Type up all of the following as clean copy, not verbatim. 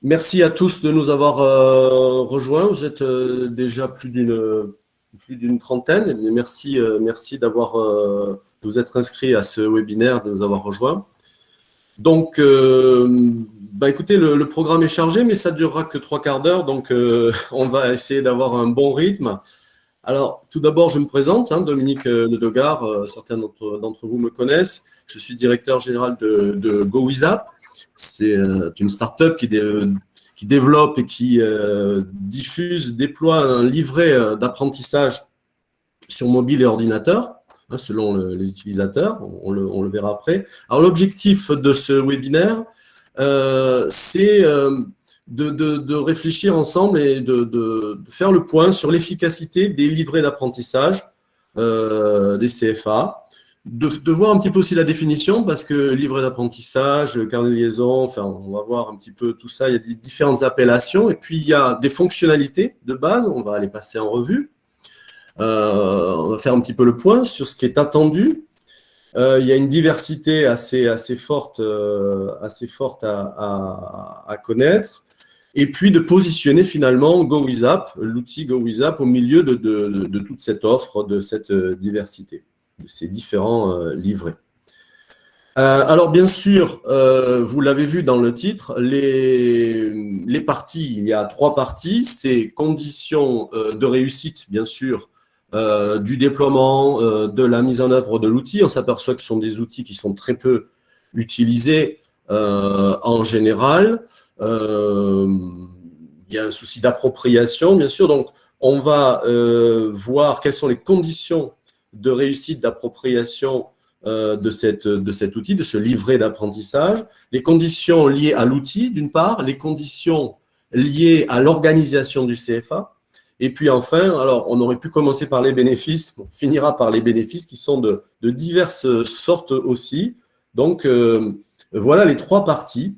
Merci à tous de nous avoir rejoints. Vous êtes déjà plus d'une trentaine. Mais merci de vous être inscrits à ce webinaire, de nous avoir rejoints. Donc, écoutez, le programme est chargé, mais ça ne durera que 3/4 d'heure. Donc, on va essayer d'avoir un bon rythme. Alors, tout d'abord, je me présente, Dominique Ledogard. Certains d'entre vous me connaissent. Je suis directeur général de GoWizApp. C'est une start-up qui développe et qui déploie un livret d'apprentissage sur mobile et ordinateur, selon les utilisateurs. On le verra après. Alors, l'objectif de ce webinaire, c'est de réfléchir ensemble et de faire le point sur l'efficacité des livrets d'apprentissage des CFA, de voir un petit peu aussi la définition, parce que livret d'apprentissage, carnet de liaison, enfin, on va voir un petit peu tout ça. Il y a des différentes appellations et puis il y a des fonctionnalités de base. On va les passer en revue. On va faire un petit peu le point sur ce qui est attendu. Il y a une diversité assez forte à connaître. Et puis de positionner finalement GoWizApp, l'outil GoWizApp, au milieu de toute cette offre, de cette diversité, de ces différents livrets. Alors bien sûr, vous l'avez vu dans le titre, les parties, il y a 3 parties. C'est conditions de réussite, bien sûr, du déploiement, de la mise en œuvre de l'outil. On s'aperçoit que ce sont des outils qui sont très peu utilisés en général. Il y a un souci d'appropriation, bien sûr. Donc, on va voir quelles sont les conditions de réussite d'appropriation de cet outil, de ce livret d'apprentissage, les conditions liées à l'outil, d'une part, les conditions liées à l'organisation du CFA, et puis enfin, alors on aurait pu commencer par les bénéfices, on finira par les bénéfices qui sont de diverses sortes aussi. Donc, voilà les 3 parties.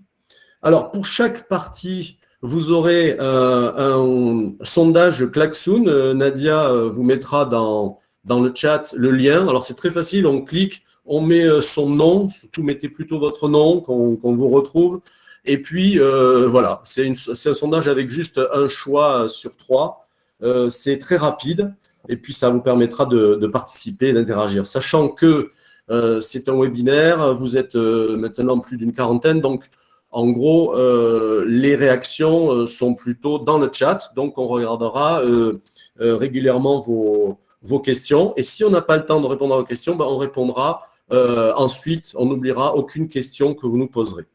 Alors, pour chaque partie, vous aurez un sondage Klaxoon. Nadia vous mettra dans le chat le lien. Alors, c'est très facile, on clique, on met son nom, surtout mettez plutôt votre nom, qu'on vous retrouve. Et puis, voilà, c'est un sondage avec juste un choix sur 3. C'est très rapide, et puis ça vous permettra de participer, d'interagir. Sachant que c'est un webinaire, vous êtes maintenant plus d'une quarantaine, donc en gros, les réactions sont plutôt dans le chat, donc on regardera régulièrement vos questions. Et si on n'a pas le temps de répondre à vos questions, on répondra ensuite, on n'oubliera aucune question que vous nous poserez.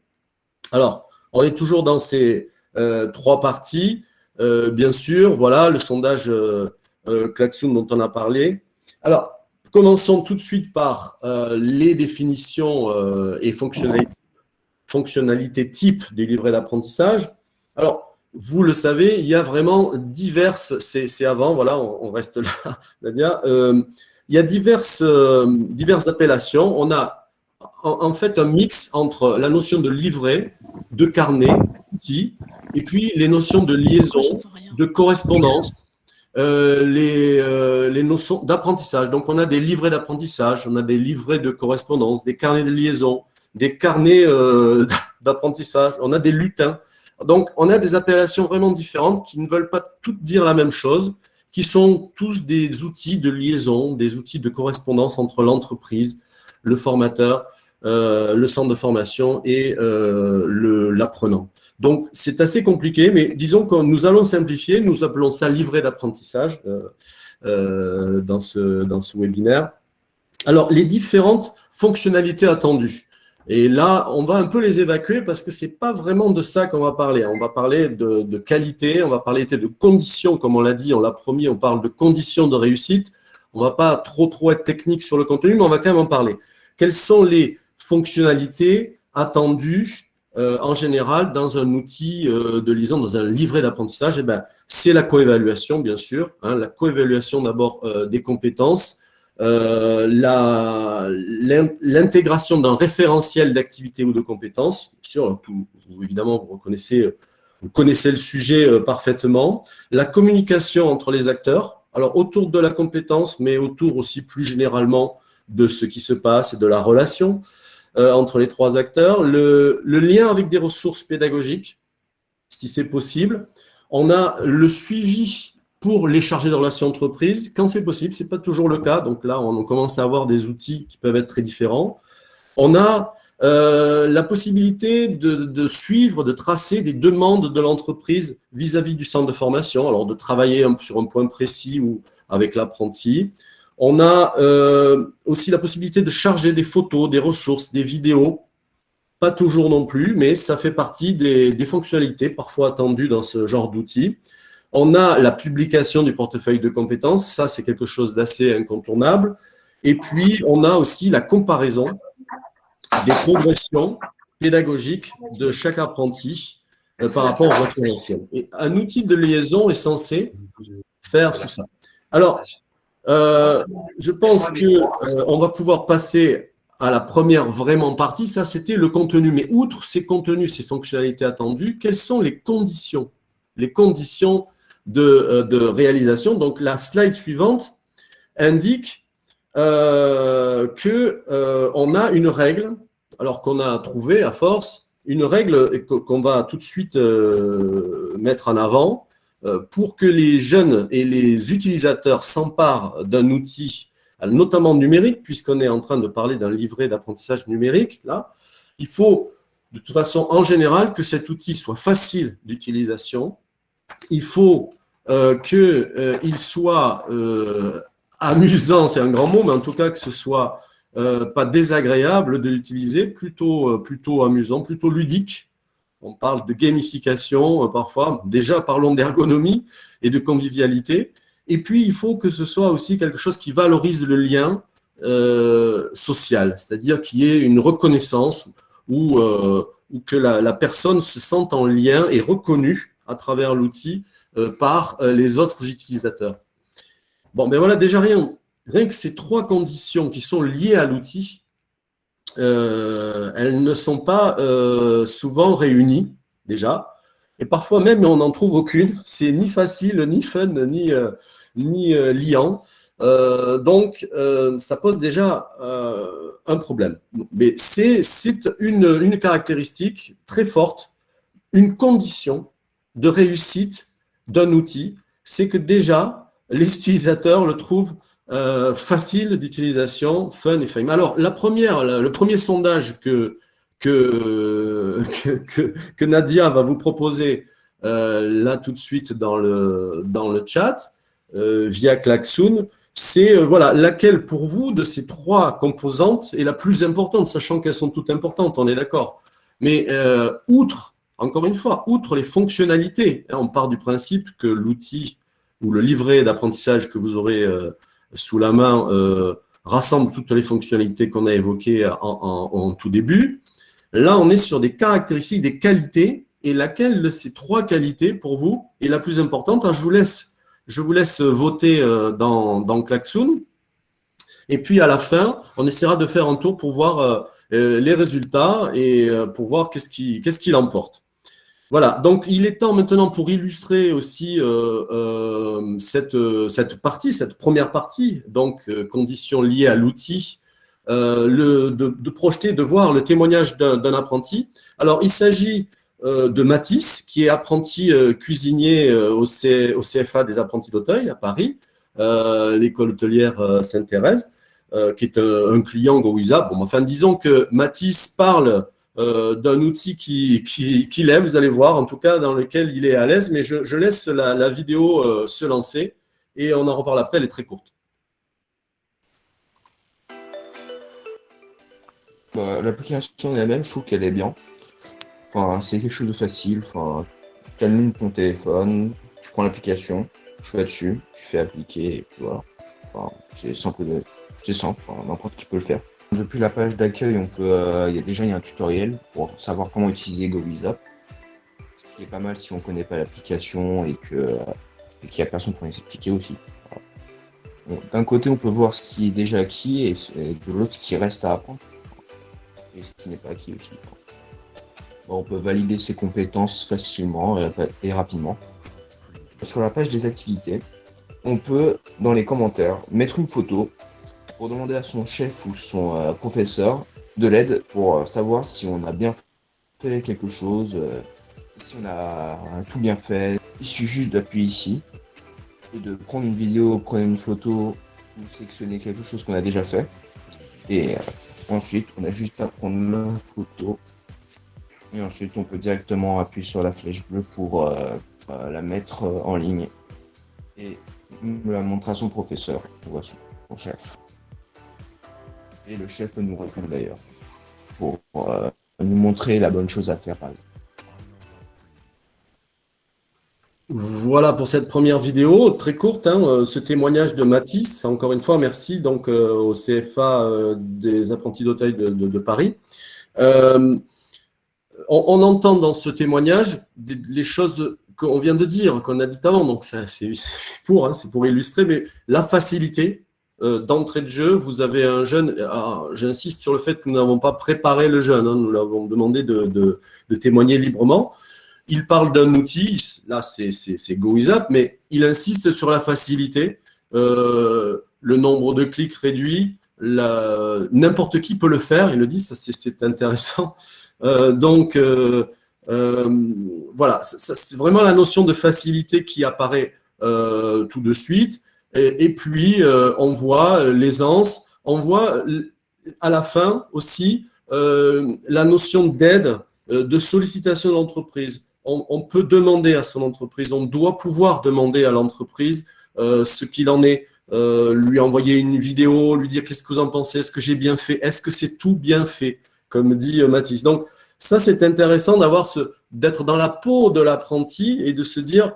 Alors, on est toujours dans ces 3 parties. Bien sûr, voilà, le sondage Klaxoon dont on a parlé. Alors, commençons tout de suite par les définitions et fonctionnalités type des livrets d'apprentissage. Alors, vous le savez, il y a vraiment diverses, c'est avant, voilà, on reste là, Nadia. Il y a diverses appellations. On a en fait un mix entre la notion de livret, de carnet, d'outil, et puis les notions de liaison, de correspondance, les notions d'apprentissage. Donc, on a des livrets d'apprentissage, on a des livrets de correspondance, des carnets de liaison, des carnets d'apprentissage, on a des lutins. Donc, on a des appellations vraiment différentes qui ne veulent pas toutes dire la même chose, qui sont tous des outils de liaison, des outils de correspondance entre l'entreprise, le formateur, le centre de formation et l'apprenant. Donc, c'est assez compliqué, mais disons que nous allons simplifier, nous appelons ça livret d'apprentissage dans ce webinaire. Alors, les différentes fonctionnalités attendues. Et là, on va un peu les évacuer parce que ce n'est pas vraiment de ça qu'on va parler. On va parler de qualité, on va parler de conditions, comme on l'a dit, on l'a promis, on parle de conditions de réussite. On ne va pas trop être technique sur le contenu, mais on va quand même en parler. Quelles sont les fonctionnalités attendues en général dans un outil de liaison, dans un livret d'apprentissage? C'est la coévaluation, bien sûr. La coévaluation d'abord des compétences. L'intégration d'un référentiel d'activité ou de compétences, bien sûr, évidemment, vous connaissez le sujet parfaitement. La communication entre les acteurs, alors autour de la compétence, mais autour aussi plus généralement de ce qui se passe et de la relation entre les 3 acteurs. Le lien avec des ressources pédagogiques, si c'est possible. On a le suivi pour les chargés de relations entreprises, quand c'est possible, ce n'est pas toujours le cas. Donc là, on commence à avoir des outils qui peuvent être très différents. On a la possibilité de suivre, de tracer des demandes de l'entreprise vis-à-vis du centre de formation, alors de travailler sur un point précis ou avec l'apprenti. On a aussi la possibilité de charger des photos, des ressources, des vidéos. Pas toujours non plus, mais ça fait partie des fonctionnalités parfois attendues dans ce genre d'outils. On a la publication du portefeuille de compétences, ça c'est quelque chose d'assez incontournable. Et puis, on a aussi la comparaison des progressions pédagogiques de chaque apprenti par rapport au référentiel. Et un outil de liaison est censé faire tout ça. Alors, je pense qu'on va pouvoir passer à la première vraiment partie. Ça, c'était le contenu. Mais outre ces contenus, ces fonctionnalités attendues, quelles sont les conditions de réalisation? Donc, la slide suivante indique qu'on a une règle, alors qu'on a trouvé à force, une règle qu'on va tout de suite mettre en avant pour que les jeunes et les utilisateurs s'emparent d'un outil, notamment numérique, puisqu'on est en train de parler d'un livret d'apprentissage numérique, là, il faut de toute façon, en général, que cet outil soit facile d'utilisation. Il faut qu'il soit amusant, c'est un grand mot, mais en tout cas que ce soit pas désagréable de l'utiliser, plutôt amusant, plutôt ludique. On parle de gamification parfois. Déjà, parlons d'ergonomie et de convivialité. Et puis, il faut que ce soit aussi quelque chose qui valorise le lien social, c'est-à-dire qu'il y ait une reconnaissance ou que la personne se sente en lien et reconnue à travers l'outil par les autres utilisateurs. Bon, ben voilà, déjà rien que ces trois conditions qui sont liées à l'outil, elles ne sont pas souvent réunies, déjà. Et parfois même, on n'en trouve aucune. C'est ni facile, ni fun, ni liant. Donc, ça pose déjà un problème. Mais c'est une caractéristique très forte, une condition de réussite d'un outil, c'est que déjà, les utilisateurs le trouvent facile d'utilisation, fun et fame. Alors, le premier sondage que Nadia va vous proposer là tout de suite dans le chat, via Klaxoon, c'est voilà, laquelle pour vous de ces trois composantes est la plus importante, sachant qu'elles sont toutes importantes, on est d'accord. Mais encore une fois, outre les fonctionnalités, on part du principe que l'outil ou le livret d'apprentissage que vous aurez sous la main rassemble toutes les fonctionnalités qu'on a évoquées en tout début. Là, on est sur des caractéristiques, des qualités, et laquelle de ces trois qualités, pour vous, est la plus importante? Alors, je vous laisse voter dans Klaxoon, et puis à la fin, on essaiera de faire un tour pour voir les résultats et pour voir qu'est-ce qu'il emporte. Voilà, donc il est temps maintenant pour illustrer aussi cette première partie, donc conditions liées à l'outil, de projeter, de voir le témoignage d'un apprenti. Alors, il s'agit de Mathis, qui est apprenti cuisinier au CFA des apprentis d'Auteuil, à Paris, l'école hôtelière Sainte-Thérèse, qui est un client GoWiza. Bon, enfin, disons que Mathis parle d'un outil qu'il aime, vous allez voir, en tout cas dans lequel il est à l'aise, mais je laisse la vidéo se lancer et on en reparle après, elle est très courte. L'application elle-même, je trouve qu'elle est bien. Enfin, c'est quelque chose de facile. Enfin, tu allumes ton téléphone, tu prends l'application, tu vas dessus, tu fais appliquer, et puis voilà. Enfin, c'est simple, enfin, n'importe qui peut le faire. Depuis la page d'accueil, on peut, il y a un tutoriel pour savoir comment utiliser GoWiza. Ce qui est pas mal si on connaît pas l'application et qu'il y a personne pour nous expliquer aussi. Voilà. Bon, d'un côté, on peut voir ce qui est déjà acquis et de l'autre, ce qui reste à apprendre. Et ce qui n'est pas acquis aussi. Bon, on peut valider ses compétences facilement et rapidement. Sur la page des activités, on peut, dans les commentaires, mettre une photo pour demander à son chef ou son professeur de l'aide pour savoir si on a bien fait quelque chose Ici, on a tout bien fait. Il suffit juste d'appuyer ici et de prendre une vidéo, prendre une photo ou sélectionner quelque chose qu'on a déjà fait. Et ensuite, on a juste à prendre la photo. Et ensuite, on peut directement appuyer sur la flèche bleue pour la mettre en ligne et me la montrer à son professeur ou à son chef. Et le chef peut nous répondre d'ailleurs pour nous montrer la bonne chose à faire. Voilà pour cette première vidéo, très courte, hein, ce témoignage de Mathis. Encore une fois, merci donc au CFA des apprentis d'Auteuil de Paris. On entend dans ce témoignage les choses qu'on vient de dire, qu'on a dites avant, donc c'est pour illustrer, mais la facilité d'entrée de jeu, vous avez un jeune, j'insiste sur le fait que nous n'avons pas préparé le jeune, hein, nous l'avons demandé de témoigner librement. Il parle d'un outil, là c'est GoWizApp, mais il insiste sur la facilité, le nombre de clics réduit, n'importe qui peut le faire, il le dit, ça c'est intéressant. Voilà, c'est vraiment la notion de facilité qui apparaît tout de suite. Et puis, on voit l'aisance, on voit à la fin aussi la notion d'aide, de sollicitation d'entreprise. On peut demander à son entreprise, on doit pouvoir demander à l'entreprise ce qu'il en est, lui envoyer une vidéo, lui dire qu'est-ce que vous en pensez, est-ce que j'ai bien fait, est-ce que c'est tout bien fait, comme dit Mathis. Donc, ça, c'est intéressant d'être dans la peau de l'apprenti et de se dire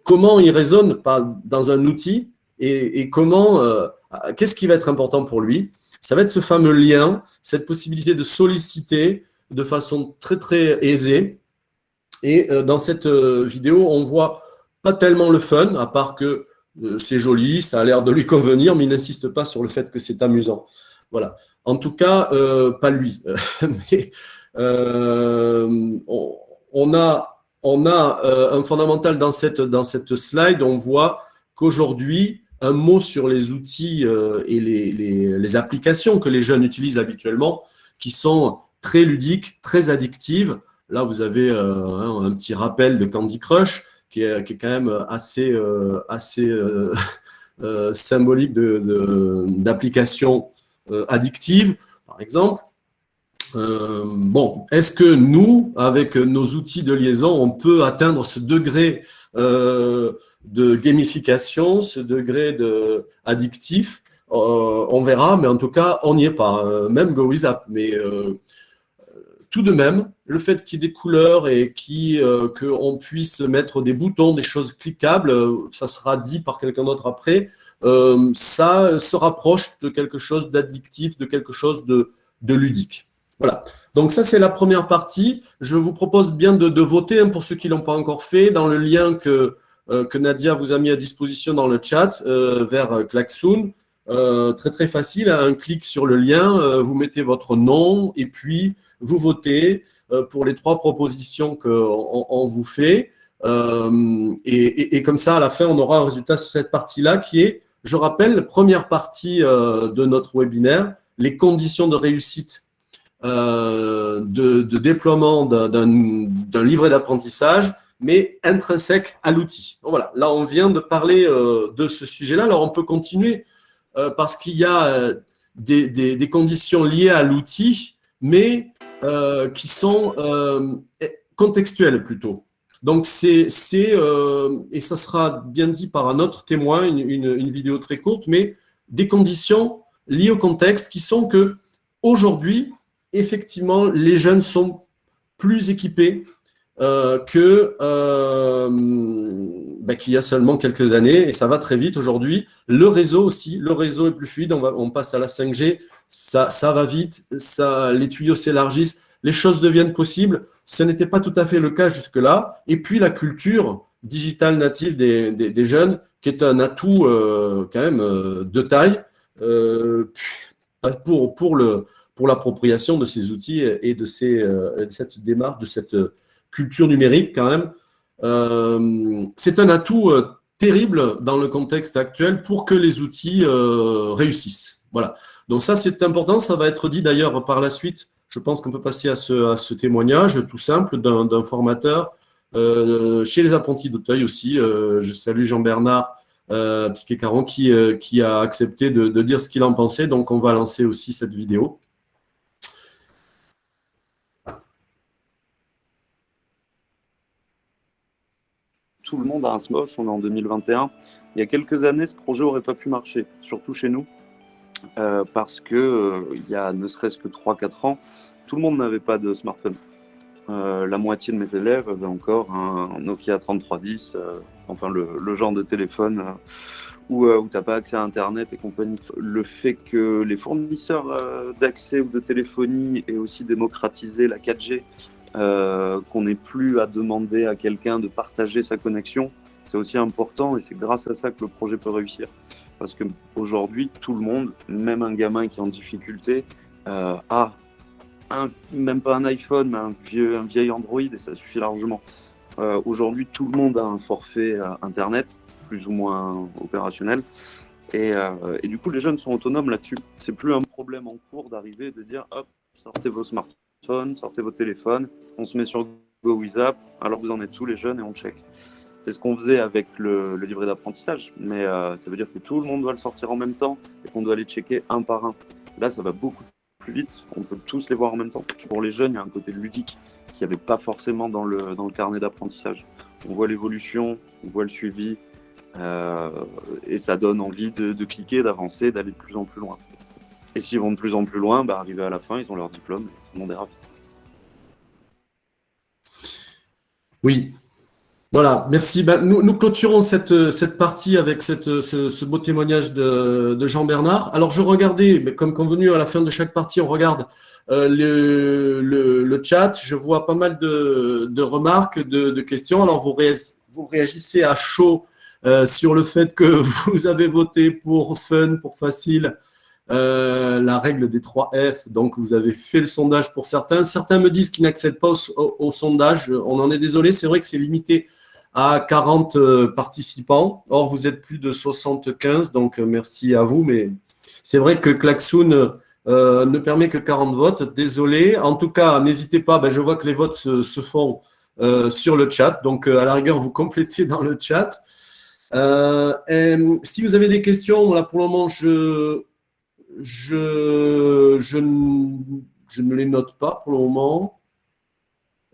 comment il raisonne dans un outil et comment, qu'est-ce qui va être important pour lui. Ça va être ce fameux lien, cette possibilité de solliciter de façon très, très aisée. Et dans cette vidéo, on voit pas tellement le fun, à part que c'est joli, ça a l'air de lui convenir, mais il n'insiste pas sur le fait que c'est amusant. Voilà. En tout cas, pas lui. Mais on a un fondamental dans cette slide. On voit qu'aujourd'hui, un mot sur les outils et les applications que les jeunes utilisent habituellement, qui sont très ludiques, très addictives. Là, vous avez un petit rappel de Candy Crush qui est quand même assez symbolique d'applications addictives, par exemple. Bon, est-ce que nous, avec nos outils de liaison, on peut atteindre ce degré de gamification, ce degré addictif? On verra, mais en tout cas, on n'y est pas, même GoWizApp. Mais tout de même, le fait qu'il y ait des couleurs et qu'on puisse mettre des boutons, des choses cliquables, ça sera dit par quelqu'un d'autre après, ça se rapproche de quelque chose d'addictif, de quelque chose de ludique. Voilà. Donc ça, c'est la première partie. Je vous propose bien de voter, hein, pour ceux qui ne l'ont pas encore fait, dans le lien que Nadia vous a mis à disposition dans le chat vers Klaxoon. Très très facile, un clic sur le lien, vous mettez votre nom et puis vous votez pour les 3 propositions qu'on vous fait. Et comme ça, à la fin, on aura un résultat sur cette partie-là qui est, je rappelle, première partie de notre webinaire, les conditions de réussite de déploiement d'un livret d'apprentissage, mais intrinsèque à l'outil. Voilà, là, on vient de parler de ce sujet-là. Alors, on peut continuer parce qu'il y a des conditions liées à l'outil, mais qui sont contextuelles plutôt. Donc, et ça sera bien dit par un autre témoin, une vidéo très courte, mais des conditions liées au contexte qui sont que aujourd'hui, effectivement, les jeunes sont plus équipés qu'il y a seulement quelques années, et ça va très vite aujourd'hui. Le réseau aussi, le réseau est plus fluide, on passe à la 5G, ça va vite, les tuyaux s'élargissent, les choses deviennent possibles. Ce n'était pas tout à fait le cas jusque-là. Et puis la culture digitale native des jeunes, qui est un atout quand même de taille pour l'appropriation de ces outils et de cette démarche, de cette culture numérique quand même. C'est un atout terrible dans le contexte actuel pour que les outils réussissent. Voilà. Donc ça, c'est important. Ça va être dit d'ailleurs par la suite. Je pense qu'on peut passer à ce témoignage tout simple d'un formateur chez les apprentis d'Auteuil aussi. Je salue Jean-Bernard Piquet-Caron qui a accepté de dire ce qu'il en pensait. Donc, on va lancer aussi cette vidéo. Tout le monde a un Smosh, on est en 2021. Il y a quelques années, ce projet n'aurait pas pu marcher, surtout chez nous, parce que il y a ne serait-ce que 3-4 ans, tout le monde n'avait pas de smartphone. La moitié de mes élèves avaient encore un Nokia 3310, enfin le genre de téléphone où tu n'as pas accès à Internet et compagnie. Le fait que les fournisseurs d'accès ou de téléphonie aient aussi démocratisé la 4G, qu'on n'ait plus à demander à quelqu'un de partager sa connexion, c'est aussi important et c'est grâce à ça que le projet peut réussir. Parce qu'aujourd'hui, tout le monde, même un gamin qui est en difficulté, a même pas un iPhone, mais un vieil Android et ça suffit largement. Aujourd'hui, tout le monde a un forfait Internet, plus ou moins opérationnel. Et du coup, les jeunes sont autonomes là-dessus. C'est plus un problème en cours d'arriver et de dire hop, sortez vos smartphones, sortez vos téléphones, on se met sur GoWizApp, alors vous en êtes tous les jeunes et on check. C'est ce qu'on faisait avec le livret d'apprentissage, mais ça veut dire que tout le monde doit le sortir en même temps et qu'on doit les checker un par un. Là, ça va beaucoup plus vite, on peut tous les voir en même temps. Pour les jeunes, il y a un côté ludique qu'il n'y avait pas forcément dans le carnet d'apprentissage. On voit l'évolution, on voit le suivi, et ça donne envie de cliquer, d'avancer, d'aller de plus en plus loin. Et s'ils vont de plus en plus loin, arrivé à la fin, ils ont leur diplôme, et tout le monde est ravi. Oui. Voilà, merci. Nous clôturons cette partie avec ce beau témoignage de Jean-Bernard. Alors, je regardais, comme convenu, à la fin de chaque partie, on regarde le chat. Je vois pas mal de remarques, de questions. Alors, vous réagissez à chaud sur le fait que vous avez voté pour fun, pour facile, la règle des 3 F. Donc, vous avez fait le sondage pour certains. Certains me disent qu'ils n'accèdent pas au sondage. On en est désolé. C'est vrai que c'est limité à 40 participants. Or, vous êtes plus de 75, donc merci à vous. Mais c'est vrai que Klaxoon ne permet que 40 votes. Désolé. En tout cas, n'hésitez pas. Je vois que les votes se font sur le chat. Donc, à la rigueur, vous complétez dans le chat. Et si vous avez des questions, là, pour le moment, je ne les note pas pour le moment.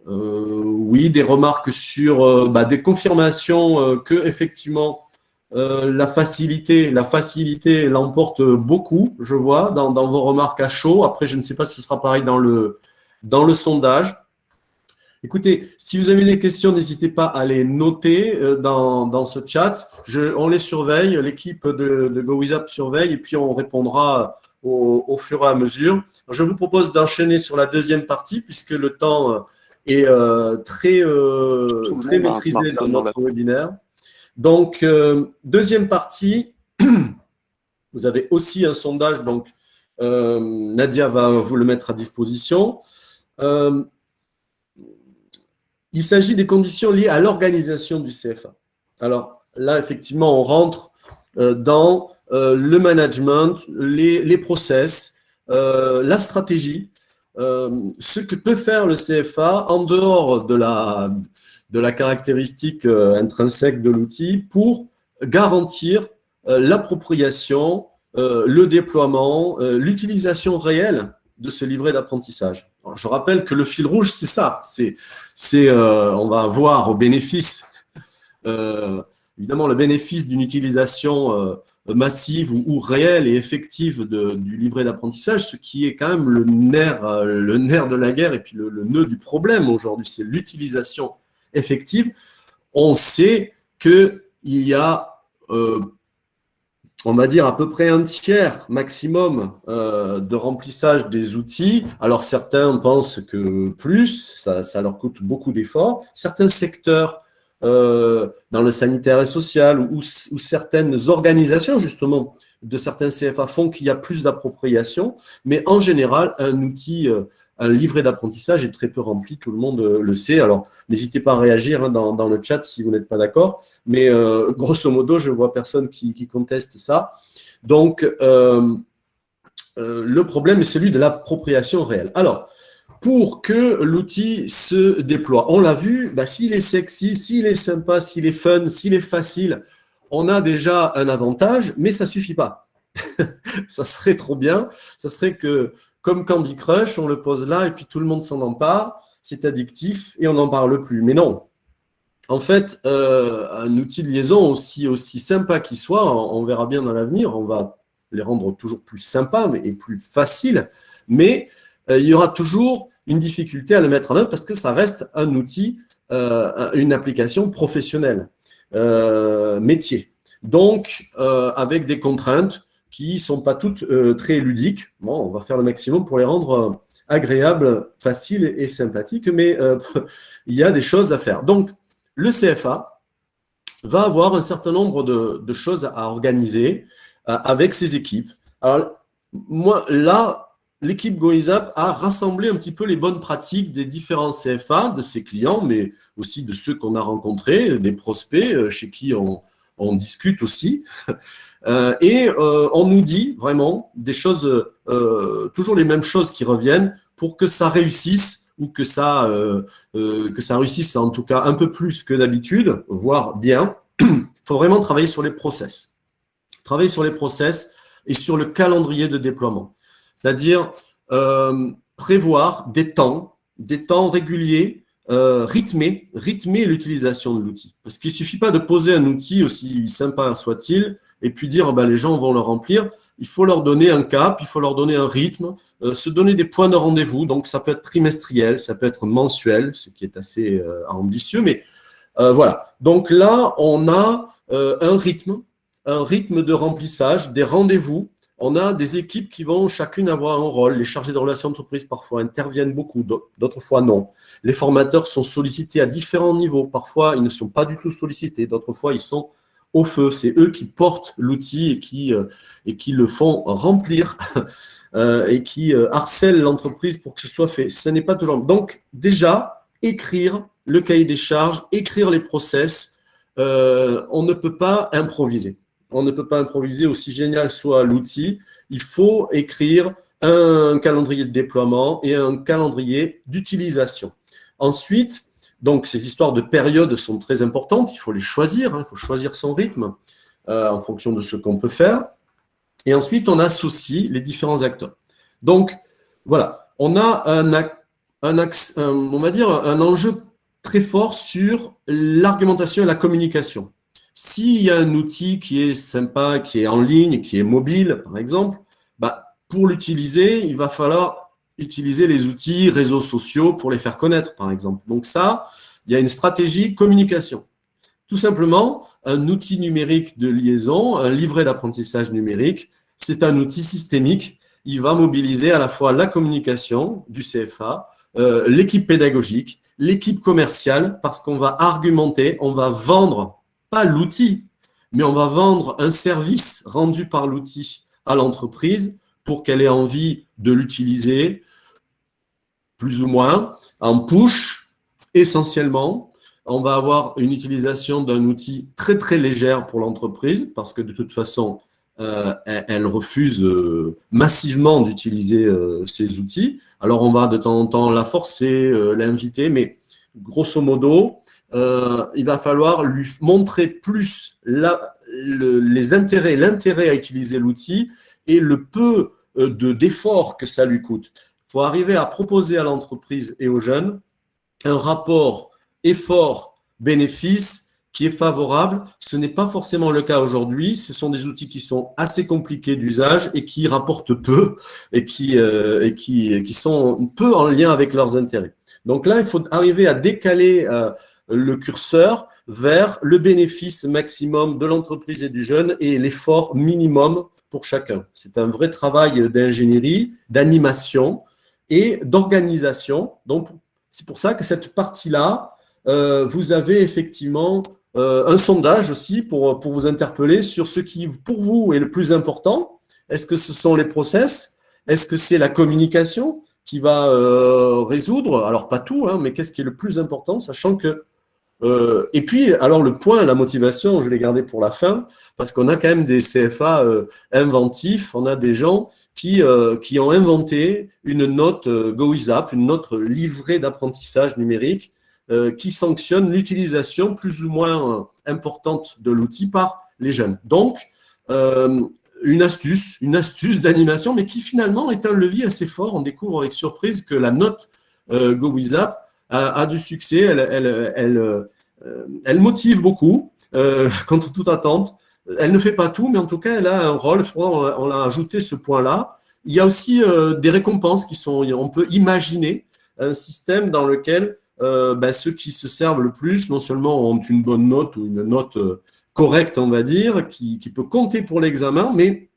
Oui, des remarques sur des confirmations que effectivement la facilité l'emporte beaucoup, je vois, dans vos remarques à chaud. Après, je ne sais pas si ce sera pareil dans le sondage. Écoutez, si vous avez des questions, n'hésitez pas à les noter dans ce chat. On les surveille, l'équipe de GoWizApp surveille et puis on répondra au fur et à mesure. Je vous propose d'enchaîner sur la deuxième partie puisque le temps est très maîtrisé dans notre webinaire. Donc, deuxième partie, vous avez aussi un sondage, donc Nadia va vous le mettre à disposition. Il s'agit des conditions liées à l'organisation du CFA. Alors là, effectivement, on rentre dans le management, les process, la stratégie, ce que peut faire le CFA en dehors de la caractéristique intrinsèque de l'outil pour garantir l'appropriation, le déploiement, l'utilisation réelle de ce livret d'apprentissage. Je rappelle que le fil rouge, c'est ça. On va avoir au bénéfice, évidemment, le bénéfice d'une utilisation massive ou réelle et effective du livret d'apprentissage, ce qui est quand même le nerf de la guerre et puis le nœud du problème aujourd'hui, c'est l'utilisation effective. On sait qu'il y a on va dire à peu près un tiers maximum de remplissage des outils. Alors certains pensent que plus, ça leur coûte beaucoup d'efforts. Certains secteurs dans le sanitaire et social ou certaines organisations justement de certains CFA font qu'il y a plus d'appropriation. Mais en général, un outil, un livret d'apprentissage est très peu rempli, tout le monde le sait. Alors n'hésitez pas à réagir dans le chat si vous n'êtes pas d'accord. Mais grosso modo, je ne vois personne qui conteste ça. Donc, le problème est celui de l'appropriation réelle. Alors, pour que l'outil se déploie. On l'a vu, s'il est sexy, s'il est sympa, s'il est fun, s'il est facile, on a déjà un avantage, mais ça ne suffit pas. Ça serait trop bien. Ça serait que, comme Candy Crush, on le pose là et puis tout le monde s'en empare, c'est addictif et on n'en parle plus. Mais non. En fait, un outil de liaison aussi sympa qu'il soit, on verra bien dans l'avenir, on va les rendre toujours plus sympas et plus faciles, mais il y aura toujours une difficulté à le mettre en œuvre parce que ça reste un outil, une application professionnelle, métier. Donc, avec des contraintes qui ne sont pas toutes très ludiques. Bon, on va faire le maximum pour les rendre agréables, faciles et sympathiques, mais il y a des choses à faire. Donc, le CFA va avoir un certain nombre de choses à organiser avec ses équipes. Alors, moi, là, l'équipe GoISAP a rassemblé un petit peu les bonnes pratiques des différents CFA, de ses clients, mais aussi de ceux qu'on a rencontrés, des prospects chez qui on discute aussi. Et on nous dit vraiment des choses, toujours les mêmes choses qui reviennent pour que ça réussisse ou que ça réussisse en tout cas un peu plus que d'habitude, voire bien. Il faut vraiment travailler sur les process. Travailler sur les process et sur le calendrier de déploiement. C'est-à-dire prévoir des temps réguliers, rythmer l'utilisation de l'outil. Parce qu'il ne suffit pas de poser un outil, aussi sympa soit-il, et puis dire les gens vont le remplir. Il faut leur donner un cap, il faut leur donner un rythme, se donner des points de rendez-vous. Donc ça peut être trimestriel, ça peut être mensuel, ce qui est assez ambitieux, mais voilà. Donc là, on a un rythme de remplissage, des rendez-vous. On a des équipes qui vont chacune avoir un rôle. Les chargés de relations d'entreprise parfois interviennent beaucoup, d'autres fois non. Les formateurs sont sollicités à différents niveaux. Parfois, ils ne sont pas du tout sollicités. D'autres fois, ils sont au feu. C'est eux qui portent l'outil et qui le font remplir et qui harcèlent l'entreprise pour que ce soit fait. Ce n'est pas toujours. Donc, déjà, écrire le cahier des charges, écrire les process, on ne peut pas improviser. On ne peut pas improviser, aussi génial soit l'outil. Il faut écrire un calendrier de déploiement et un calendrier d'utilisation. Ensuite, donc ces histoires de périodes sont très importantes. Il faut les choisir. Il faut choisir son rythme en fonction de ce qu'on peut faire. Et ensuite, on associe les différents acteurs. Donc, voilà. On a on va dire un enjeu très fort sur l'argumentation et la communication. S'il y a un outil qui est sympa, qui est en ligne, qui est mobile, par exemple, pour l'utiliser, il va falloir utiliser les outils réseaux sociaux pour les faire connaître, par exemple. Donc ça, il y a une stratégie communication. Tout simplement, un outil numérique de liaison, un livret d'apprentissage numérique, c'est un outil systémique. Il va mobiliser à la fois la communication du CFA, l'équipe pédagogique, l'équipe commerciale, parce qu'on va argumenter, on va vendre pas l'outil, mais on va vendre un service rendu par l'outil à l'entreprise pour qu'elle ait envie de l'utiliser, plus ou moins, en push, essentiellement. On va avoir une utilisation d'un outil très, très légère pour l'entreprise, parce que de toute façon, elle refuse massivement d'utiliser ces outils. Alors, on va de temps en temps la forcer, l'inviter, mais grosso modo, il va falloir lui montrer plus l'intérêt à utiliser l'outil et le peu d'efforts que ça lui coûte. Il faut arriver à proposer à l'entreprise et aux jeunes un rapport effort-bénéfice qui est favorable. Ce n'est pas forcément le cas aujourd'hui. Ce sont des outils qui sont assez compliqués d'usage et qui rapportent peu et qui sont peu en lien avec leurs intérêts. Donc là, il faut arriver à décaler le curseur vers le bénéfice maximum de l'entreprise et du jeune et l'effort minimum pour chacun. C'est un vrai travail d'ingénierie, d'animation et d'organisation. Donc, c'est pour ça que cette partie-là, vous avez effectivement un sondage aussi pour vous interpeller sur ce qui, pour vous, est le plus important. Est-ce que ce sont les process? Est-ce que c'est la communication qui va résoudre? Alors, pas tout, mais qu'est-ce qui est le plus important, sachant que et puis, alors le point, la motivation, je l'ai gardé pour la fin, parce qu'on a quand même des CFA inventifs, on a des gens qui ont inventé une note GoWizApp, une note livrée d'apprentissage numérique qui sanctionne l'utilisation plus ou moins importante de l'outil par les jeunes. Donc, une astuce d'animation, mais qui finalement est un levier assez fort. On découvre avec surprise que la note GoWizApp a du succès, elle motive beaucoup, contre toute attente. Elle ne fait pas tout, mais en tout cas, elle a un rôle. On a ajouté ce point-là. Il y a aussi des récompenses qui sont. On peut imaginer un système dans lequel ceux qui se servent le plus, non seulement ont une bonne note ou une note correcte, on va dire, qui peut compter pour l'examen, mais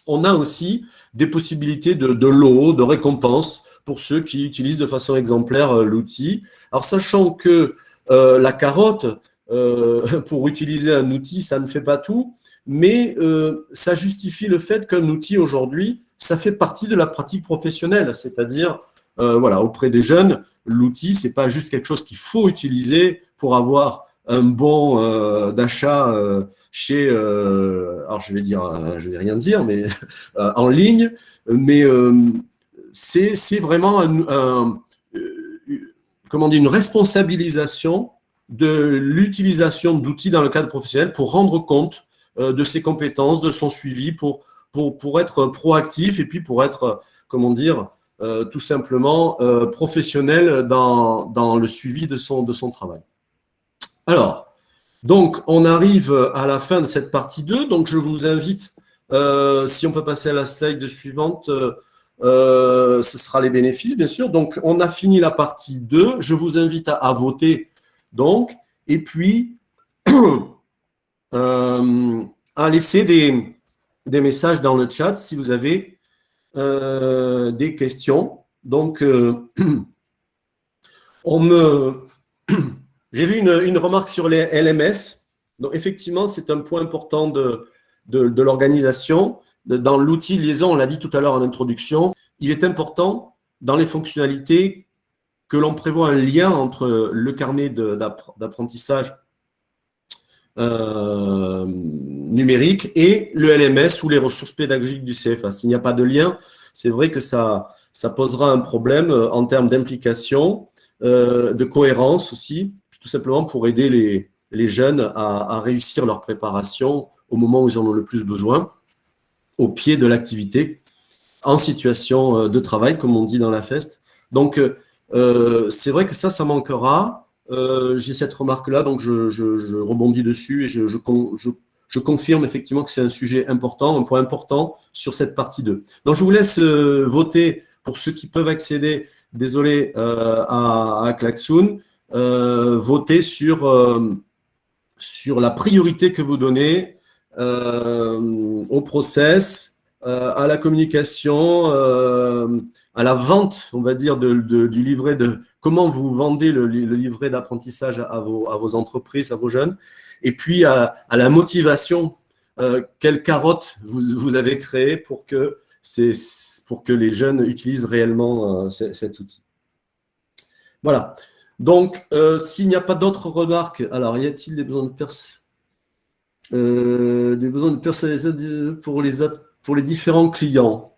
on a aussi des possibilités de lots, de récompenses pour ceux qui utilisent de façon exemplaire l'outil. Alors, sachant que la carotte, pour utiliser un outil, ça ne fait pas tout, mais ça justifie le fait qu'un outil aujourd'hui, ça fait partie de la pratique professionnelle, c'est-à-dire auprès des jeunes, l'outil, c'est pas juste quelque chose qu'il faut utiliser pour avoir un bon d'achat chez, alors je vais rien dire, mais en ligne, mais c'est vraiment une responsabilisation de l'utilisation d'outils dans le cadre professionnel pour rendre compte de ses compétences, de son suivi, pour être proactif et puis pour être, tout simplement professionnel dans le suivi de son travail. Alors, donc, on arrive à la fin de cette partie 2. Donc, je vous invite, si on peut passer à la slide suivante, ce sera les bénéfices, bien sûr. Donc, on a fini la partie 2. Je vous invite à voter, donc, et puis à laisser des messages dans le chat si vous avez des questions. Donc, j'ai vu une remarque sur les LMS. Donc, effectivement, c'est un point important de l'organisation. Dans l'outil liaison, on l'a dit tout à l'heure en introduction, il est important dans les fonctionnalités que l'on prévoit un lien entre le carnet d'apprentissage numérique et le LMS ou les ressources pédagogiques du CFA. S'il n'y a pas de lien, c'est vrai que ça posera un problème en termes d'implication, de cohérence aussi, tout simplement pour aider les jeunes à réussir leur préparation au moment où ils en ont le plus besoin, au pied de l'activité, en situation de travail, comme on dit dans la FEST. Donc, c'est vrai que ça manquera. J'ai cette remarque-là, donc je rebondis dessus et je confirme effectivement que c'est un sujet important, un point important sur cette partie 2. Donc, je vous laisse voter pour ceux qui peuvent accéder, désolé, à Klaxoon, voter sur la priorité que vous donnez au process, à la communication, à la vente, on va dire, du livret comment vous vendez le livret d'apprentissage à vos entreprises, à vos jeunes, et puis à la motivation, quelle carotte vous avez créée pour que les jeunes utilisent réellement cet outil. Voilà. Donc, s'il n'y a pas d'autres remarques, alors y a-t-il des besoins de personnalisation pour les différents clients?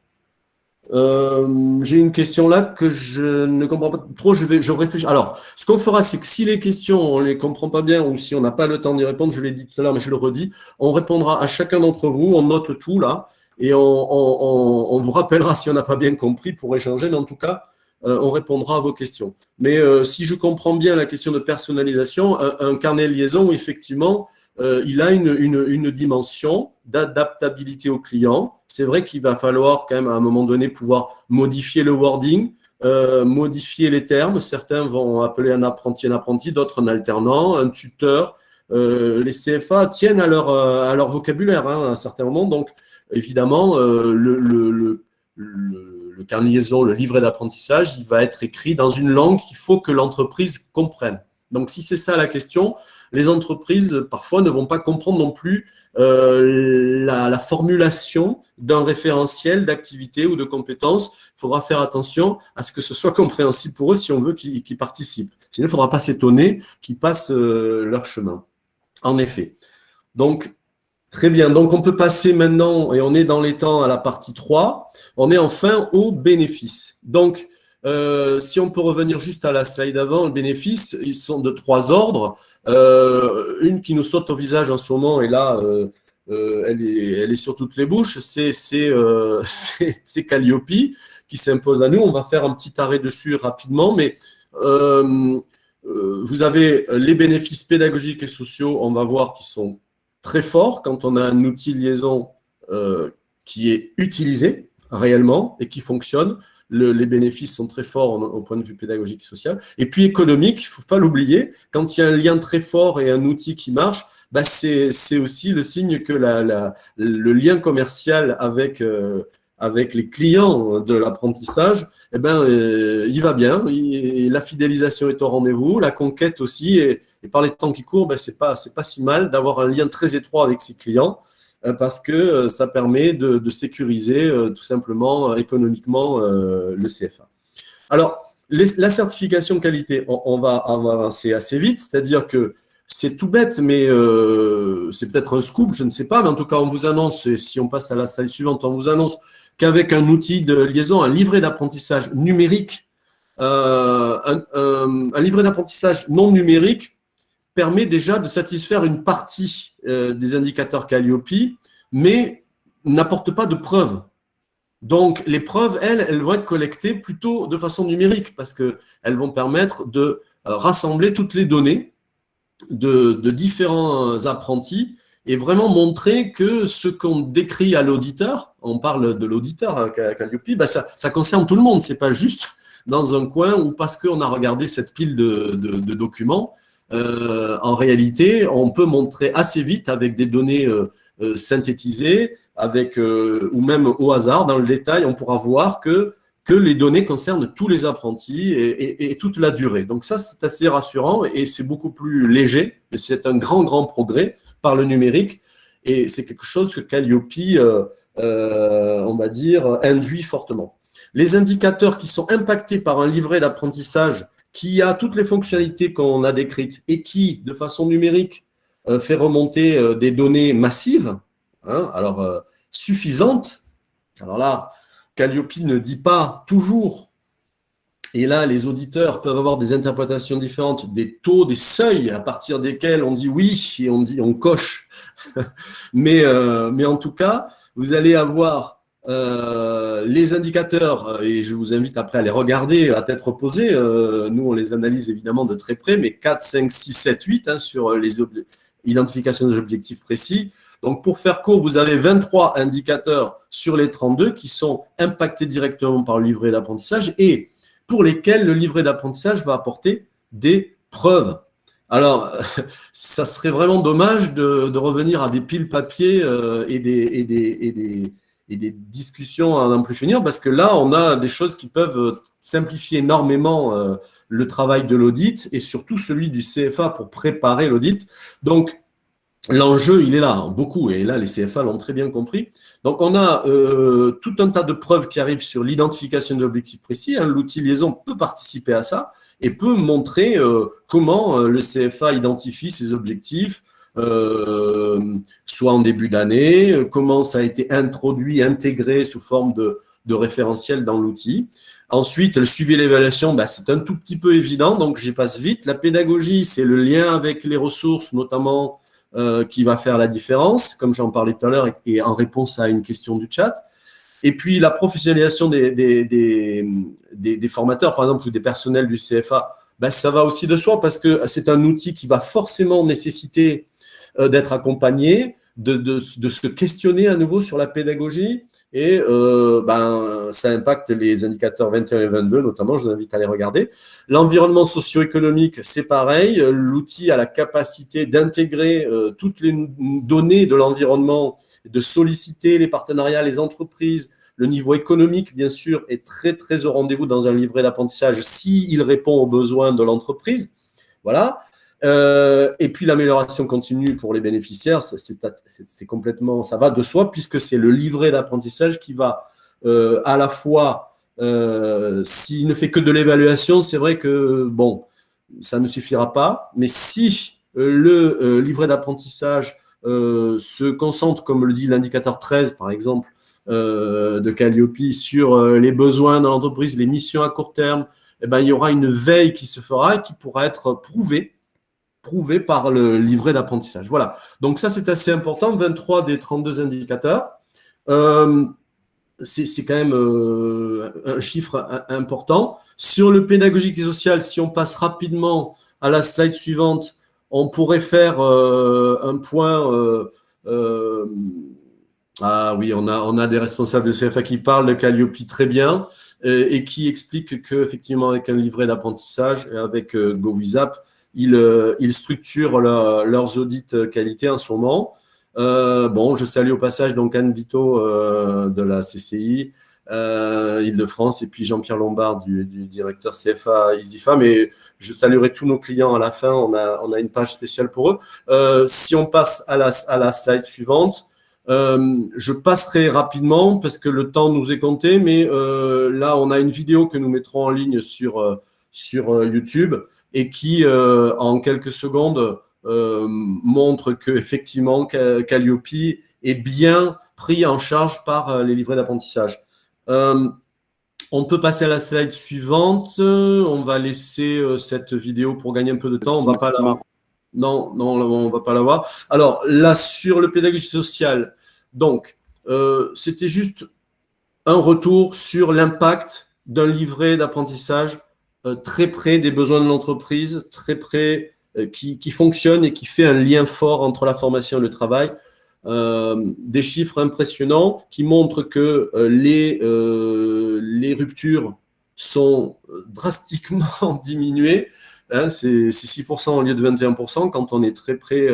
J'ai une question là que je ne comprends pas trop, je réfléchis. Alors, ce qu'on fera, c'est que si les questions, on ne les comprend pas bien ou si on n'a pas le temps d'y répondre, je l'ai dit tout à l'heure, mais je le redis, on répondra à chacun d'entre vous, on note tout là, et on vous rappellera si on n'a pas bien compris pour échanger, mais en tout cas, on répondra à vos questions. Mais si je comprends bien la question de personnalisation, un carnet de liaison, effectivement, il a une dimension d'adaptabilité au client. C'est vrai qu'il va falloir quand même à un moment donné pouvoir modifier le wording, modifier les termes. Certains vont appeler un apprenti, d'autres un alternant, un tuteur. Les CFA tiennent à leur vocabulaire à un certain moment. Donc, évidemment, le carnet de liaison, le livret d'apprentissage, il va être écrit dans une langue qu'il faut que l'entreprise comprenne. Donc, si c'est ça la question, les entreprises, parfois, ne vont pas comprendre non plus la formulation d'un référentiel d'activité ou de compétences. Il faudra faire attention à ce que ce soit compréhensible pour eux si on veut qu'ils participent. Sinon, il ne faudra pas s'étonner qu'ils passent leur chemin. En effet. Donc, Très bien, donc on peut passer maintenant, et on est dans les temps à la partie 3, on est enfin aux bénéfices. Donc, si on peut revenir juste à la slide avant, les bénéfices, ils sont de 3 ordres. Une qui nous saute au visage en ce moment, et là, elle est sur toutes les bouches, c'est Calliope qui s'impose à nous. On va faire un petit arrêt dessus rapidement, mais vous avez les bénéfices pédagogiques et sociaux, on va voir qu'ils sont très forts quand on a un outil liaison qui est utilisé réellement et qui fonctionne. Les bénéfices sont très forts au point de vue pédagogique et social. Et puis économique, il ne faut pas l'oublier, quand il y a un lien très fort et un outil qui marche, bah c'est aussi le signe que le lien commercial avec les clients de l'apprentissage, eh ben, il va bien, la fidélisation est au rendez-vous, la conquête aussi, et par les temps qui courent, ben, c'est pas si mal d'avoir un lien très étroit avec ses clients, parce que ça permet de sécuriser tout simplement économiquement le CFA. Alors, la certification qualité, on va avancer assez vite, c'est-à-dire que c'est tout bête, mais c'est peut-être un scoop, je ne sais pas, mais en tout cas, on vous annonce, et si on passe à la slide suivante, on vous annonce qu'avec un outil de liaison, un livret d'apprentissage numérique, un livret d'apprentissage non numérique permet déjà de satisfaire une partie des indicateurs Calliope, mais n'apporte pas de preuves. Donc, les preuves, elles vont être collectées plutôt de façon numérique parce qu'elles vont permettre de rassembler toutes les données de différents apprentis et vraiment montrer que ce qu'on décrit à l'auditeur, on parle de l'auditeur Calliope, bah ça concerne tout le monde, c'est pas juste dans un coin ou parce qu'on a regardé cette pile de documents. En réalité, on peut montrer assez vite avec des données synthétisées, ou même au hasard, dans le détail, on pourra voir que les données concernent tous les apprentis et toute la durée. Donc ça, c'est assez rassurant et c'est beaucoup plus léger. C'est un grand progrès par le numérique et c'est quelque chose que Calliope, on va dire, induit fortement. Les indicateurs qui sont impactés par un livret d'apprentissage qui a toutes les fonctionnalités qu'on a décrites et qui, de façon numérique, fait remonter des données massives, hein, alors suffisantes. Alors là, Calliope ne dit pas toujours, et là, les auditeurs peuvent avoir des interprétations différentes des taux, des seuils à partir desquels on dit oui et on coche. mais en tout cas, vous allez avoir les indicateurs, et je vous invite après à les regarder à tête reposée. Nous, on les analyse évidemment de très près, mais 4, 5, 6, 7, 8 hein, sur l'identification des objectifs précis. Donc, pour faire court, vous avez 23 indicateurs sur les 32 qui sont impactés directement par le livret d'apprentissage et pour lesquels le livret d'apprentissage va apporter des preuves. Alors, ça serait vraiment dommage de revenir à des piles papier et des discussions à n'en plus finir parce que là, on a des choses qui peuvent simplifier énormément le travail de l'audit et surtout celui du CFA pour préparer l'audit. Donc, l'enjeu, il est là, beaucoup, et là, les CFA l'ont très bien compris. Donc, on a tout un tas de preuves qui arrivent sur l'identification d'objectifs précis. Hein. L'outil liaison peut participer à ça et peut montrer comment le CFA identifie ses objectifs, soit en début d'année, comment ça a été introduit, intégré sous forme de référentiel dans l'outil. Ensuite, le suivi et l'évaluation, bah, c'est un tout petit peu évident, donc j'y passe vite. La pédagogie, c'est le lien avec les ressources, notamment qui va faire la différence, comme j'en parlais tout à l'heure et en réponse à une question du chat. Et puis la professionnalisation des formateurs, par exemple, ou des personnels du CFA, ben, ça va aussi de soi parce que c'est un outil qui va forcément nécessiter d'être accompagné, de se questionner à nouveau sur la pédagogie et ça impacte les indicateurs 21 et 22 notamment, je vous invite à les regarder. L'environnement socio-économique, c'est pareil, l'outil a la capacité d'intégrer toutes les données de l'environnement, de solliciter les partenariats, les entreprises. Le niveau économique, bien sûr, est très au rendez-vous dans un livret d'apprentissage s'il répond aux besoins de l'entreprise. Voilà. Et puis l'amélioration continue pour les bénéficiaires, c'est complètement, ça va de soi puisque c'est le livret d'apprentissage qui va à la fois, s'il ne fait que de l'évaluation, c'est vrai que bon, ça ne suffira pas, mais si le livret d'apprentissage se concentre, comme le dit l'indicateur 13 par exemple, de Calliope, sur les besoins de l'entreprise, les missions à court terme, eh ben, il y aura une veille qui se fera et qui pourra être prouvée par le livret d'apprentissage. Voilà. Donc ça, c'est assez important, 23 des 32 indicateurs. C'est quand même un chiffre important. Sur le pédagogique et social, si on passe rapidement à la slide suivante, on pourrait faire un point. Ah oui, on a des responsables de CFA qui parlent de Calliope très bien et qui expliquent qu'effectivement, avec un livret d'apprentissage et avec GoWizApp, ils structurent leurs audits qualité en ce moment. Bon, je salue au passage donc Anne Vito de la CCI Île-de-France et puis Jean-Pierre Lombard du directeur CFA ISIFA, mais je saluerai tous nos clients à la fin, on a une page spéciale pour eux. Si on passe à la slide suivante, je passerai rapidement parce que le temps nous est compté, mais là on a une vidéo que nous mettrons en ligne sur YouTube et qui en quelques secondes montre que effectivement Calliope est bien pris en charge par les livrets d'apprentissage. On peut passer à la slide suivante. On va laisser cette vidéo pour gagner un peu de temps. On va pas la... Non, on va pas la voir. Alors là, sur le pédagogie sociale, donc c'était juste un retour sur l'impact d'un livret d'apprentissage très près des besoins de l'entreprise, très près, qui fonctionne et qui fait un lien fort entre la formation et le travail. Des chiffres impressionnants qui montrent que les ruptures sont drastiquement diminuées. Hein, c'est 6% au lieu de 21% quand on est très près,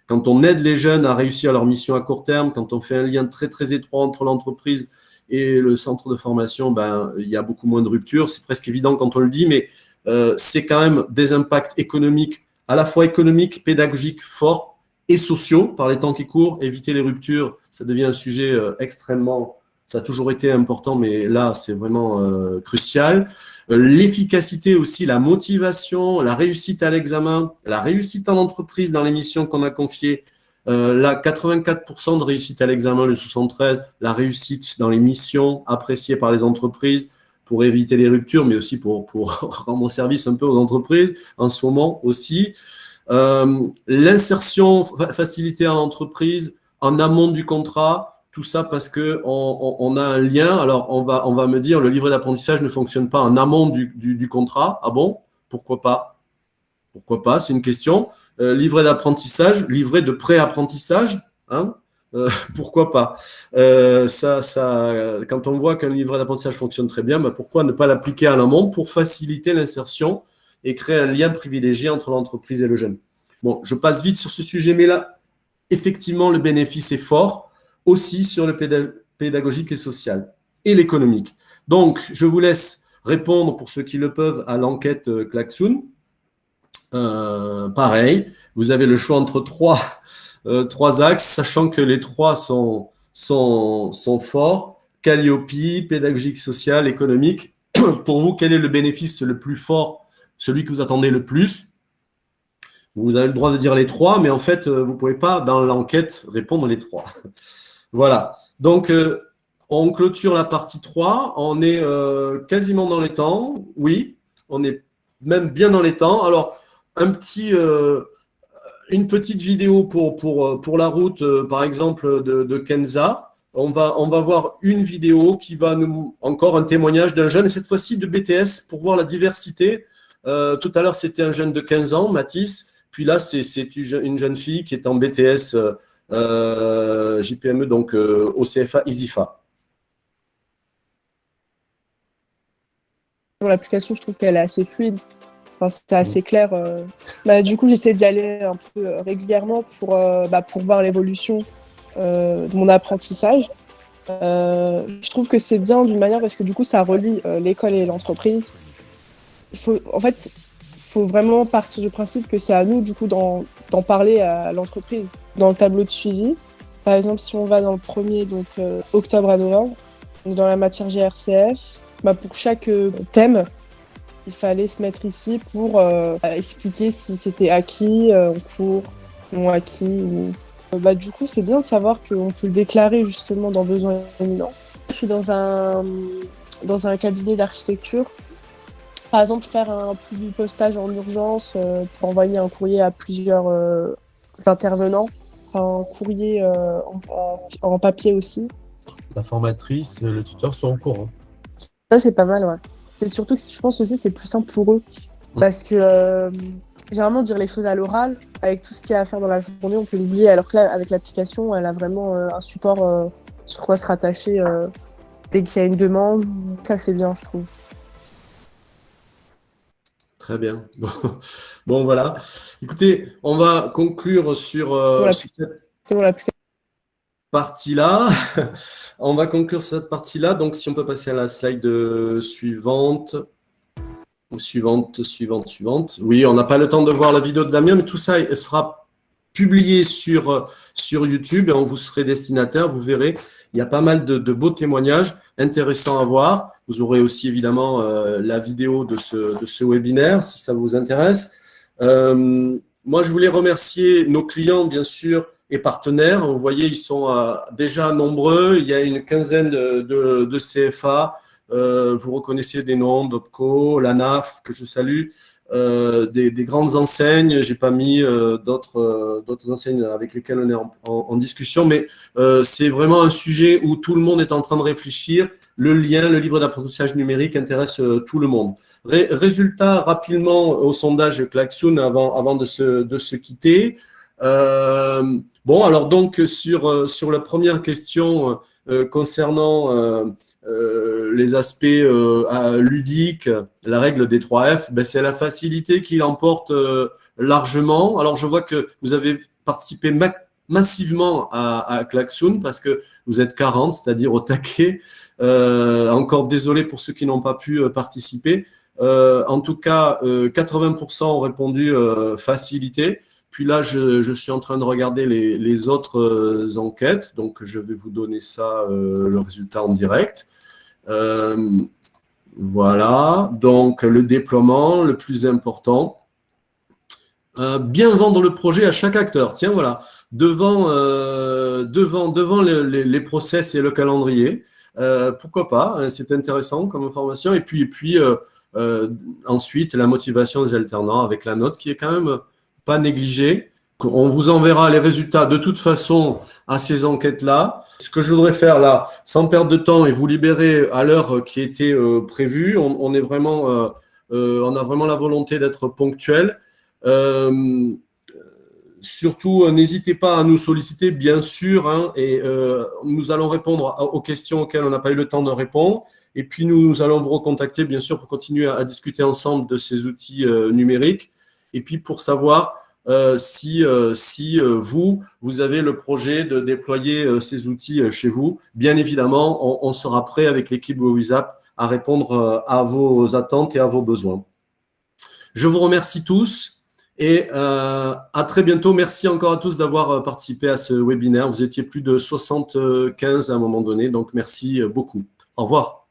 quand on aide les jeunes à réussir leur mission à court terme, quand on fait un lien très très étroit entre l'entreprise et le centre de formation, ben, il y a beaucoup moins de ruptures. C'est presque évident quand on le dit, mais c'est quand même des impacts économiques, à la fois économiques, pédagogiques forts et sociaux par les temps qui courent. Éviter les ruptures, ça devient un sujet extrêmement, ça a toujours été important, mais là, c'est vraiment crucial. L'efficacité aussi, la motivation, la réussite à l'examen, la réussite en entreprise dans les missions qu'on a confiées. Là, 84% de réussite à l'examen, le 73, la réussite dans les missions appréciées par les entreprises pour éviter les ruptures, mais aussi pour rendre service un peu aux entreprises en ce moment aussi. L'insertion facilitée en entreprise, en amont du contrat, tout ça parce que on a un lien. Alors, on va me dire, le livret d'apprentissage ne fonctionne pas en amont du contrat. Ah bon? Pourquoi pas? Pourquoi pas? C'est une question. Livret d'apprentissage, livret de pré-apprentissage, hein? Pourquoi pas? Quand on voit qu'un livret d'apprentissage fonctionne très bien, ben pourquoi ne pas l'appliquer à l'amont pour faciliter l'insertion et créer un lien privilégié entre l'entreprise et le jeune? Bon, je passe vite sur ce sujet, mais là, effectivement, le bénéfice est fort aussi sur le pédagogique et social et l'économique. Donc, je vous laisse répondre, pour ceux qui le peuvent, à l'enquête Klaxoon. Pareil, vous avez le choix entre trois axes, sachant que les trois sont forts. Calliope, pédagogique, social, économique. Pour vous, quel est le bénéfice le plus fort, celui que vous attendez le plus? Vous avez le droit de dire les trois, mais en fait, vous ne pouvez pas, dans l'enquête, répondre les trois. Voilà. Donc, on clôture la partie 3. On est quasiment dans les temps. Oui, on est même bien dans les temps. Alors, une petite vidéo pour la route, par exemple, de Kenza. On va voir une vidéo qui va nous, encore un témoignage d'un jeune, et cette fois-ci de BTS, pour voir la diversité. Tout à l'heure, c'était un jeune de 15 ans, Mathis. Puis là, c'est une jeune fille qui est en BTS JPME, donc au CFA ISIFA. Pour l'application, je trouve qu'elle est assez fluide. Enfin, c'est assez clair. Du coup, j'essaie d'y aller un peu régulièrement pour voir l'évolution de mon apprentissage. Je trouve que c'est bien d'une manière parce que du coup, ça relie l'école et l'entreprise. En fait, il faut vraiment partir du principe que c'est à nous, du coup, d'en parler à l'entreprise. Dans le tableau de suivi, par exemple, si on va dans le premier, donc octobre à novembre, donc dans la matière GRCF, pour chaque thème, il fallait se mettre ici pour expliquer si c'était acquis en cours, non acquis, ou Du coup, c'est bien de savoir qu'on peut le déclarer justement dans besoin imminent. Je suis dans un cabinet d'architecture. Par exemple, faire un postage en urgence pour envoyer un courrier à plusieurs intervenants. Enfin, un courrier en papier aussi. La formatrice, le tuteur sont au courant. Ça, c'est pas mal, ouais. Et surtout que je pense aussi c'est plus simple pour eux. Parce que généralement, dire les choses à l'oral, avec tout ce qu'il y a à faire dans la journée, on peut l'oublier. Alors que là, avec l'application, elle a vraiment un support sur quoi se rattacher dès qu'il y a une demande. Ça, c'est bien, je trouve. Très bien. Bon, voilà. Écoutez, on va conclure sur cette C'est bon, l'application. partie-là. On va conclure cette partie-là. Donc, si on peut passer à la slide suivante. Suivante. Oui, on n'a pas le temps de voir la vidéo de Damien, mais tout ça sera publié sur YouTube et on vous serez destinataire. Vous verrez, il y a pas mal de beaux témoignages intéressants à voir. Vous aurez aussi évidemment la vidéo de ce webinaire si ça vous intéresse. Moi, je voulais remercier nos clients, bien sûr, et partenaires. Vous voyez, ils sont déjà nombreux. Il y a une quinzaine de CFA. Vous reconnaissez des noms, d'Opco, l'ANAF, que je salue, des grandes enseignes. J'ai pas mis d'autres enseignes avec lesquelles on est en discussion, mais c'est vraiment un sujet où tout le monde est en train de réfléchir. Le livre d'apprentissage numérique intéresse tout le monde. Résultat rapidement au sondage Klaxoon avant de se quitter. Bon, alors donc sur la première question concernant les aspects ludiques, la règle des 3 F, ben, c'est la facilité qui l'emporte largement. Alors je vois que vous avez participé massivement à Klaxoon parce que vous êtes 40, c'est-à-dire au taquet. Encore désolé pour ceux qui n'ont pas pu participer. En tout cas, 80% ont répondu facilité. Puis là, je suis en train de regarder les autres enquêtes. Donc, je vais vous donner ça, le résultat en direct. Voilà. Donc, le déploiement, le plus important. Bien vendre le projet à chaque acteur. Tiens, voilà. Devant les process et le calendrier. Pourquoi pas? C'est intéressant comme information. Et puis ensuite, la motivation des alternants avec la note qui est quand même pas négligée. On vous enverra les résultats de toute façon à ces enquêtes-là. Ce que je voudrais faire là, sans perdre de temps et vous libérer à l'heure qui était prévue, on a vraiment la volonté d'être ponctuel. Surtout, n'hésitez pas à nous solliciter, bien sûr, hein, et nous allons répondre aux questions auxquelles on n'a pas eu le temps de répondre. Et puis, nous allons vous recontacter, bien sûr, pour continuer à discuter ensemble de ces outils numériques. Et puis, pour savoir si vous avez le projet de déployer ces outils chez vous, bien évidemment, on sera prêt avec l'équipe WISAP à répondre à vos attentes et à vos besoins. Je vous remercie tous et à très bientôt. Merci encore à tous d'avoir participé à ce webinaire. Vous étiez plus de 75 à un moment donné, donc merci beaucoup. Au revoir.